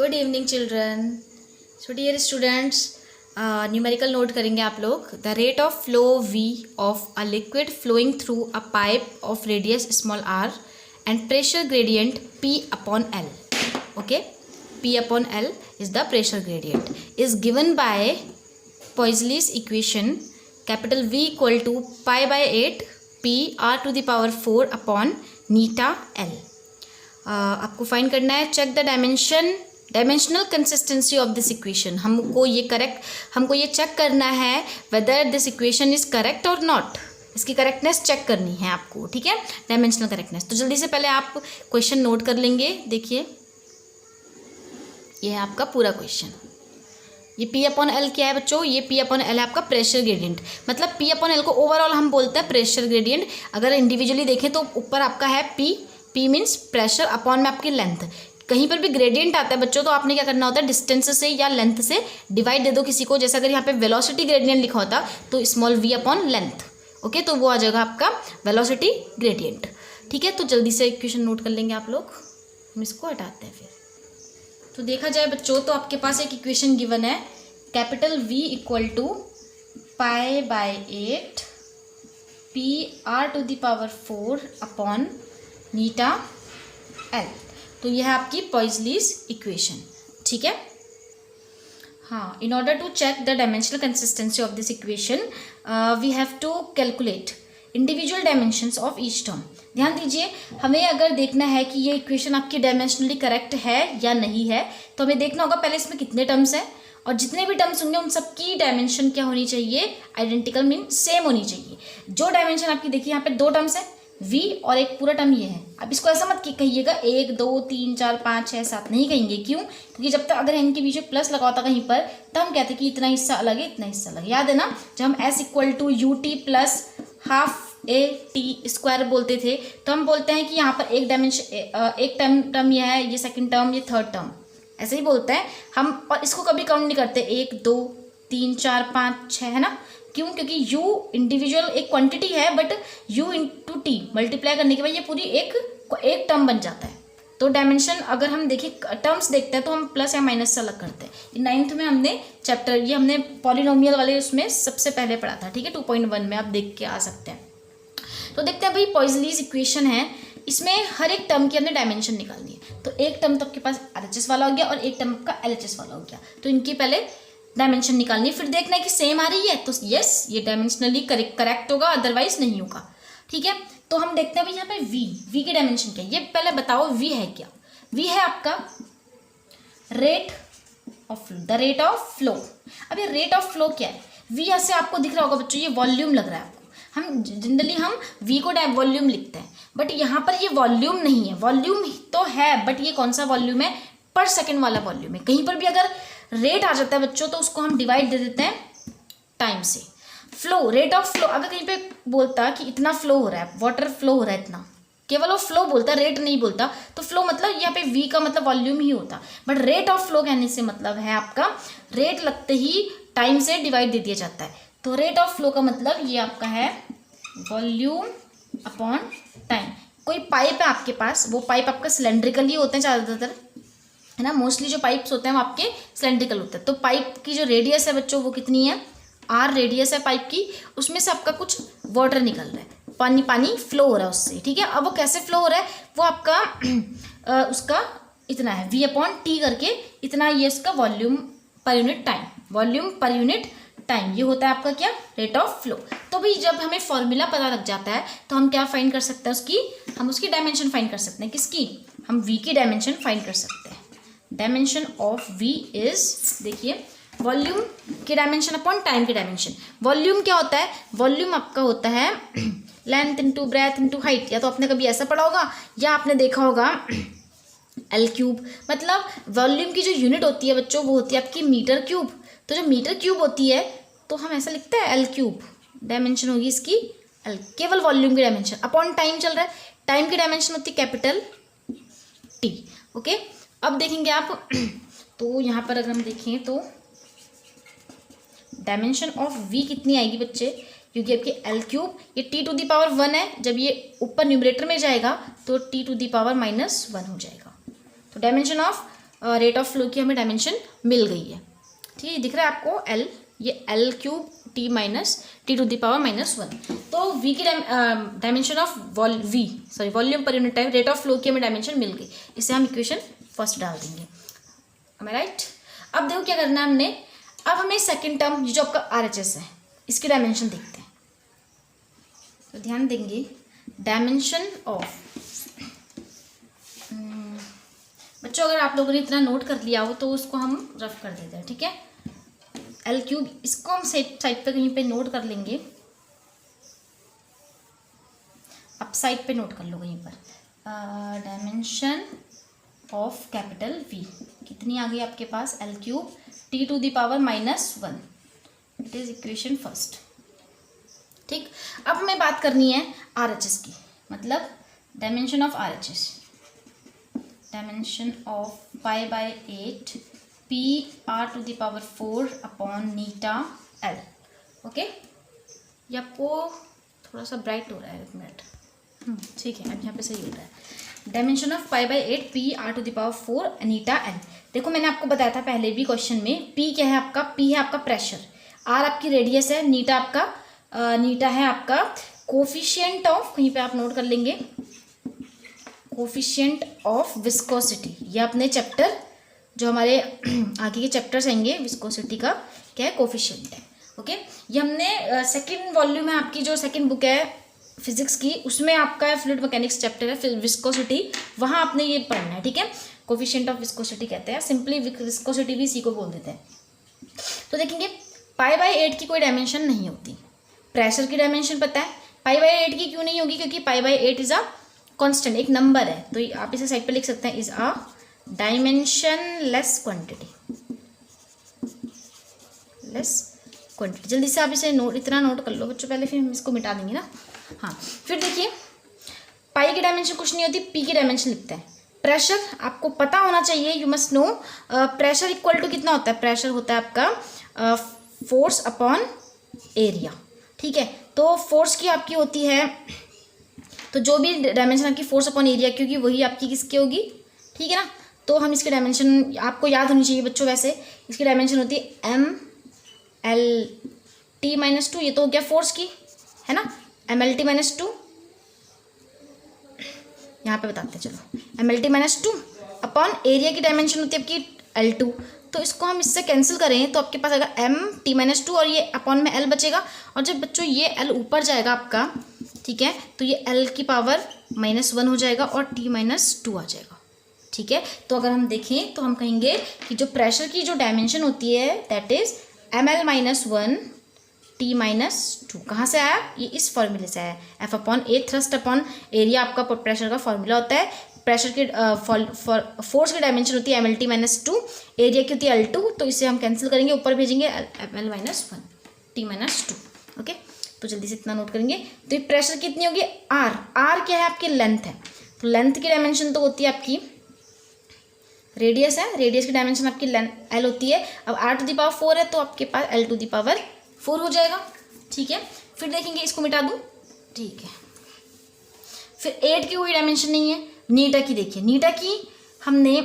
Good evening children. So dear students, numerical note करेंगे आप लोग। The rate of flow v of a liquid flowing through a pipe of radius small r and pressure gradient p upon l. Okay, p upon l is the pressure gradient is given by Poiseuille's equation capital V equal to pi by 8 p r to the power 4 upon eta l. आपको find करना है check the dimensional consistency of this equation. हमको ये check करना है whether this equation is correct और not. इसकी correctness check करनी है आपको, ठीक है, डायमेंशनल करेक्टनेस. तो जल्दी से पहले आप क्वेश्चन नोट कर लेंगे. देखिए, ये है आपका पूरा क्वेश्चन. ये P अपॉन एल क्या है बच्चों? ये P अपॉन एल है आपका प्रेशर ग्रेडियंट. मतलब P अपॉन एल को ओवरऑल हम बोलते हैं प्रेशर ग्रेडियंट. अगर इंडिविजुअली देखें तो ऊपर आपका है P मीन्स प्रेशर, अपॉन में आपकी लेंथ. कहीं पर भी ग्रेडियंट आता है बच्चों तो आपने क्या करना होता है, डिस्टेंस से या लेंथ से डिवाइड दे दो किसी को. जैसे अगर यहाँ पे वेलोसिटी ग्रेडियंट लिखा होता तो small v upon length. Okay, तो वो आ जाएगा आपका वेलोसिटी ग्रेडियंट. ठीक है, तो जल्दी से इक्वेशन नोट कर लेंगे आप लोग. हम इसको हटाते हैं फिर. तो देखा जाए बच्चों तो आपके पास एक इक्वेशन गिवन है capital V equal to pi by 8 p r to the power 4 upon eta l. तो यह है आपकी पॉइजलीज इक्वेशन. ठीक है, हाँ. In order to check the dimensional consistency of this equation we have to calculate individual dimensions of each term. ध्यान दीजिए, हमें अगर देखना है कि ये इक्वेशन आपकी डायमेंशनली करेक्ट है या नहीं है तो हमें देखना होगा पहले इसमें कितने टर्म्स हैं, और जितने भी टर्म्स होंगे उन सबकी डायमेंशन क्या होनी चाहिए, आइडेंटिकल मीन सेम होनी चाहिए. जो डायमेंशन आपकी देखिए यहाँ पे दो टर्म्स है v और एक पूरा टर्म ये है. अब इसको ऐसा मत कहिएगा 1 2 3 4 5 6 7 नहीं कहेंगे. क्यों? क्योंकि जब तक अगर इनके बीच में प्लस लगा होता कहीं पर तो हम कहते कि इतना हिस्सा अलग है, इतना हिस्सा अलग है. याद है ना, जब हम s equal to u t plus half a t square बोलते थे तो हम बोलते हैं कि यहाँ पर एक डायमेंशन, एक टर्म यह है, ये सेकेंड टर्म, ये थर्ड टर्म, ऐसे ही बोलते हैं हम. और इसको कभी काउंट नहीं करते 1 2 3 4 5 6, है ना. क्यों? क्योंकि u इंडिविजुअल एक क्वांटिटी है, but u into T multiply करने के बाद ये पूरी एक टर्म बन जाता है. तो डायमेंशन अगर हम देखें, टर्म्स देखते हैं तो हम प्लस या माइनस से अलग करते हैं. 9th में हमने चैप्टर ये हमने पॉलिनोमियल वाले उसमें सबसे पहले पढ़ा था. ठीक है, 2.1 में आप देख के आ सकते हैं. तो देखते हैं भाई, पॉइजलीज इक्वेशन है, इसमें हर एक टर्म की हमने डायमेंशन निकालनी है. तो एक टर्म तो आपके पास RHS वाला हो गया और एक टर्म आपका LHS वाला हो गया. तो इनकी पहले डायमेंशन निकालनी है, फिर देखना है कि सेम आ रही है तो यस ये डायमेंशनली करेक्ट होगा, अदरवाइज नहीं होगा. ठीक है, तो हम देखते हैं भाई यहाँ पे v की डायमेंशन क्या है. ये पहले बताओ v है क्या. v है आपका rate of flow, the rate of flow. अब ये रेट ऑफ फ्लो क्या है? v यहाँ से आपको दिख रहा होगा बच्चों, ये वॉल्यूम लग रहा है आपको. हम जनरली हम v को वॉल्यूम लिखते हैं, बट यहाँ पर ये वॉल्यूम नहीं है. वॉल्यूम तो है बट ये कौन सा वॉल्यूम है, पर सेकेंड वाला वॉल्यूम है. कहीं पर भी अगर रेट आ जाता है बच्चों तो उसको हम डिवाइड दे देते हैं टाइम से. फ्लो, रेट ऑफ फ्लो, अगर कहीं पे बोलता कि इतना फ्लो हो रहा है, वाटर फ्लो हो रहा है इतना, केवल वो फ्लो बोलता, रेट नहीं बोलता, तो फ्लो मतलब यहाँ पे v का मतलब वॉल्यूम ही होता. बट रेट ऑफ फ्लो कहने से मतलब है आपका रेट लगते ही टाइम से डिवाइड दे दिया जाता है. तो रेट ऑफ फ्लो का मतलब ये आपका है वॉल्यूम अपॉन टाइम. कोई पाइप है आपके पास, वो पाइप आपका सिलेंड्रिकल ही होते हैं ज़्यादातर, है ना. मोस्टली जो पाइप्स होते हैं वो आपके सिलेंड्रिकल होते हैं. तो पाइप की जो रेडियस है बच्चों वो कितनी है, r रेडियस है पाइप की. उसमें से आपका कुछ वाटर निकल रहा है, पानी फ्लो हो रहा है उससे. ठीक है, अब वो कैसे फ्लो हो रहा है, वो आपका उसका इतना है v अपॉन टी करके, इतना ये उसका volume per unit time, volume per unit time, ये होता है आपका क्या, रेट ऑफ फ्लो. तो भाई जब हमें फॉर्मूला पता लग जाता है तो हम क्या फाइंड कर सकते हैं, हम उसकी डायमेंशन फाइंड कर सकते हैं. किसकी? हम v की डायमेंशन फाइंड कर सकते हैं. डायमेंशन ऑफ v इज, देखिए, वॉल्यूम की डायमेंशन अपॉन टाइम की डायमेंशन. वॉल्यूम क्या होता है, वॉल्यूम आपका होता है length into breadth into height. या तो आपने कभी ऐसा पढ़ा होगा या आपने देखा होगा L3. मतलब वॉल्यूम की जो यूनिट होती है बच्चों वो होती है आपकी मीटर क्यूब. तो जो मीटर क्यूब होती है तो हम ऐसा लिखते हैं L3. डायमेंशन होगी इसकी L, केवल वॉल्यूम की डायमेंशन. अपॉन टाइम चल रहा है, टाइम की डायमेंशन होती है कैपिटल T. ओके, अब देखेंगे आप तो यहाँ पर अगर हम देखें तो डायमेंशन ऑफ v कितनी आएगी बच्चे, क्योंकि आपकी L3 ये t टू दी पावर 1 है. जब ये ऊपर न्यूमरेटर में जाएगा तो t टू दी पावर -1 हो जाएगा. तो dimension of rate of flow की हमें डायमेंशन मिल गई है। ठीक है, दिख रहा है आपको एल, ये L cube T minus T to the power -1। तो वी की dimension of volume per unit time rate of flow की हमें डायमेंशन मिल गई। इसे हम इक्वेशन फर्स्ट डाल देंगे। am I right? अब देखो क्या करना है हमने, अब हमें सेकेंड टर्म जो आपका RHS है इसकी डायमेंशन देखते हैं। तो ध्यान देंगे डायमेंशन ऑफ, बच्चों अगर आप लोगों ने इतना नोट कर लिया हो तो उसको हम रफ कर देते हैं। ठीक है, एल क्यूब, इसको हम साइड पे कहीं पे नोट कर लेंगे, आप साइड पे नोट कर लो कहीं पर। डायमेंशन ऑफ कैपिटल वी कितनी आ गई आपके पास, L cube T to the power -1। It is equation first. ठीक, अब हमें बात करनी है RHS की, मतलब dimension of RHS, dimension of π/8 PR to the power 4 upon eta L। Okay, ये आपको थोड़ा सा ब्राइट हो रहा है, एक मिनट। ठीक है, अब यहाँ पे सही हो रहा है। Dimension of π/8 PR to the power 4 eta L। देखो मैंने आपको बताया था पहले भी क्वेश्चन में, P क्या है आपका, P है आपका प्रेशर, R आपकी रेडियस है, नीटा है आपका कोफिशिएंट ऑफ, कहीं पे आप नोट कर लेंगे, कोफिशिएंट ऑफ विस्कोसिटी। ये अपने चैप्टर जो हमारे आगे के चैप्टर्स आएंगे विस्कोसिटी का क्या है, कोफिशिएंट है। ओके, ये हमने सेकंड वॉल्यूम है आपकी, जो सेकंड बुक है फिजिक्स की, उसमें आपका फ्लूइड मैकेनिक्स चैप्टर है फिर विस्कोसिटी, वहाँ आपने ये पढ़ना है। ठीक है, कोफिशिएंट ऑफ विस्कोसिटी कहते हैं, सिंपली विस्कोसिटी भी इसी को बोल देते हैं। तो देखेंगे π/8 की कोई डायमेंशन नहीं होती, प्रेशर की डायमेंशन पता है, π/8 की क्यों नहीं होगी, क्योंकि π/8 इज अ कांस्टेंट, एक नंबर है, तो आप इसे साइड पे लिख सकते हैं, is a dimension less quantity. जल्दी से आप इसे इतना नोट कर लो बच्चों, पहले फिर हम इसको मिटा देंगे ना। हाँ, फिर देखिए पाई की डायमेंशन कुछ नहीं होती, पी की डायमेंशन लिखते हैं। प्रेशर आपको पता होना चाहिए, you must know, pressure equal to कितना होता है, प्रेशर होता है आपका फोर्स अपॉन एरिया। ठीक है, तो फोर्स की आपकी होती है, तो जो भी डायमेंशन आपकी फोर्स अपॉन एरिया की होगी वही आपकी किसकी होगी। ठीक है ना, तो हम इसकी डायमेंशन आपको याद होनी चाहिए बच्चों, वैसे इसकी डायमेंशन होती है MLT-2, ये तो हो गया फोर्स की, है ना, MLT-2, यहाँ पे बताते हैं, चलो MLT-2 अपॉन एरिया की डायमेंशन होती है आपकी L2, तो इसको हम इससे कैंसिल करें तो आपके पास आएगा MT-2 और ये अपॉन में L बचेगा, और जब बच्चों ये L ऊपर जाएगा आपका, ठीक है, तो ये L की पावर -1 हो जाएगा और T-2 आ जाएगा। ठीक है, तो अगर हम देखें तो हम कहेंगे कि जो प्रेशर की जो डायमेंशन होती है दैट इज ML-1 T-2। कहाँ से आया, ये इस फॉर्मूले से आया, F/A थ्रस्ट अपॉन एरिया आपका प्रेशर का फॉर्मूला होता है। प्रेशर की फोर्स की डायमेंशन होती है MLT-2, एरिया की होती है L2, तो इसे हम कैंसिल करेंगे, ऊपर भेजेंगे ML-1 T-2। ओके, तो जल्दी से इतना नोट करेंगे। तो ये प्रेशर कितनी होगी, R क्या है आपकी, लेंथ है, तो लेंथ की डायमेंशन तो होती है आपकी, रेडियस है, रेडियस की डायमेंशन आपकी L होती है। अब R टू द पावर 4 है तो आपके पास L टू द पावर 4 हो जाएगा। ठीक है, फिर देखेंगे, इसको मिटा दूँ। ठीक है, फिर 8 की कोई डायमेंशन नहीं है। नीटा की देखिए, नीटा की हमने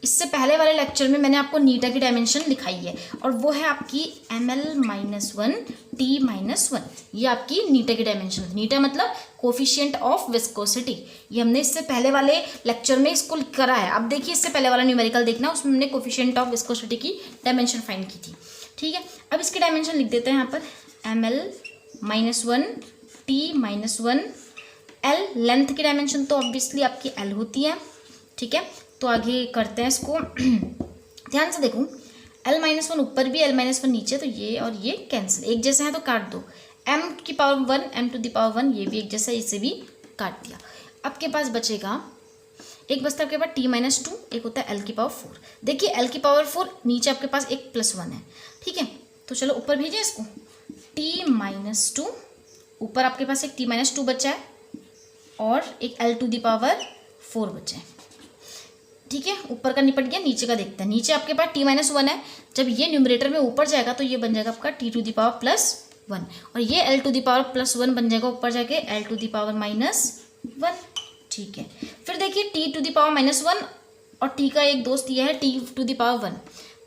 इससे पहले वाले लेक्चर में मैंने आपको नीटा की डायमेंशन लिखाई है, और वो है आपकी ML-1 T-1। ये आपकी नीटा की डायमेंशन, नीटा मतलब कोफिशिएंट ऑफ विस्कोसिटी। ये हमने इससे पहले वाले लेक्चर में इसको करा है। अब देखिए इससे पहले वाला न्यूमेरिकल देखना, उसमें हमने कोफिशिएंट ऑफ विस्कोसिटी की डायमेंशन फाइंड की थी। ठीक है, अब इसकी डायमेंशन लिख देते हैं यहाँ पर, ML-1 T-1। L लेंथ की डायमेंशन तो ऑब्वियसली आपकी L होती है। ठीक है, तो आगे करते हैं इसको। ध्यान से देखूँ, L-1 ऊपर भी L-1 नीचे, तो ये और ये कैंसिल, एक जैसा है तो काट दो। M की power 1 M to the power 1 ये भी एक जैसा है, इसे भी काट दिया। आपके पास बचेगा एक, बचता आपके पास T-2, एक होता है L की पावर 4। देखिए L की पावर 4 नीचे आपके पास एक +1 है। ठीक है, तो चलो ऊपर भेजें इसको, T-2, ऊपर आपके पास एक T-2 बचा है और एक L टू द पावर 4 बचा है। ठीक है, ऊपर का निपट गया, नीचे का देखते हैं। नीचे आपके पास T-1 है, जब ये न्यूमरेटर में ऊपर जाएगा तो ये बन जाएगा आपका T टू द पावर +1, और ये L टू द पावर +1 बन जाएगा ऊपर जाके L टू द पावर -1। ठीक है, फिर देखिए T टू द पावर -1 और टी का एक दोस्त ये है टी टू द पावर 1।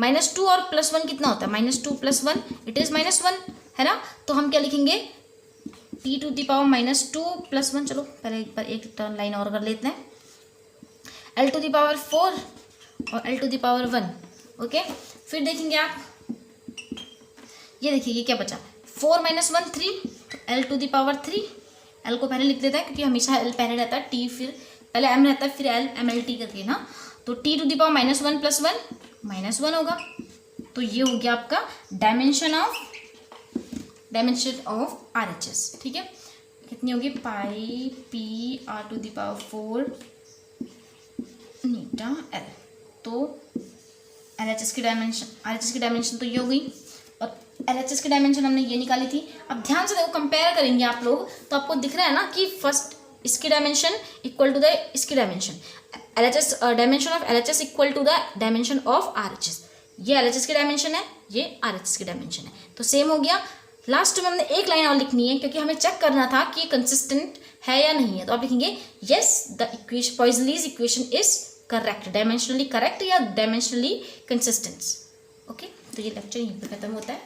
-2 और +1 कितना होता है? -2 + 1 इट इज़ -1 है ना। तो हम क्या लिखेंगे? T to the power -2 + 1। चलो पहले एक बार एक टर्न लाइन और कर लेते हैं। L टू द पावर 4 और L to the power 1। Okay, फिर देखेंगे आप, ये देखिए ये क्या बचा? 4 - 1 3, L to the power 3। L को पहले लिख देता है क्योंकि हमेशा L पहले रहता है, T फिर पहले M रहता है, फिर L MLT करके ना। तो T टू द पावर -1 + 1 -1 होगा। तो ये हो गया आपका डायमेंशन ऑफ RHS। ठीक है, कितनी होगी? Pi P R to the power 4 eta L। तो RHS की डायमेंशन तो ये हो गई, और LHS की डायमेंशन हमने ये निकाली थी। अब ध्यान से देखो, कंपेयर करेंगे आप लोग तो आपको दिख रहा है ना कि फर्स्ट इसकी डायमेंशन इक्वल टू द इसकी dimension, LHS dimension of LHS equal to the dimension of RHS। ये LHS की डायमेंशन है, ये RHS की डायमेंशन है, तो सेम हो गया। लास्ट में हमने एक लाइन और लिखनी है क्योंकि हमें चेक करना था कि कंसिस्टेंट है या नहीं है। तो आप लिखेंगे yes the equation Poiseuille's equation is correct, dimensionally correct या डायमेंशनली कंसिस्टेंट। ओके, तो ये लेक्चर यहीं पे खत्म होता है।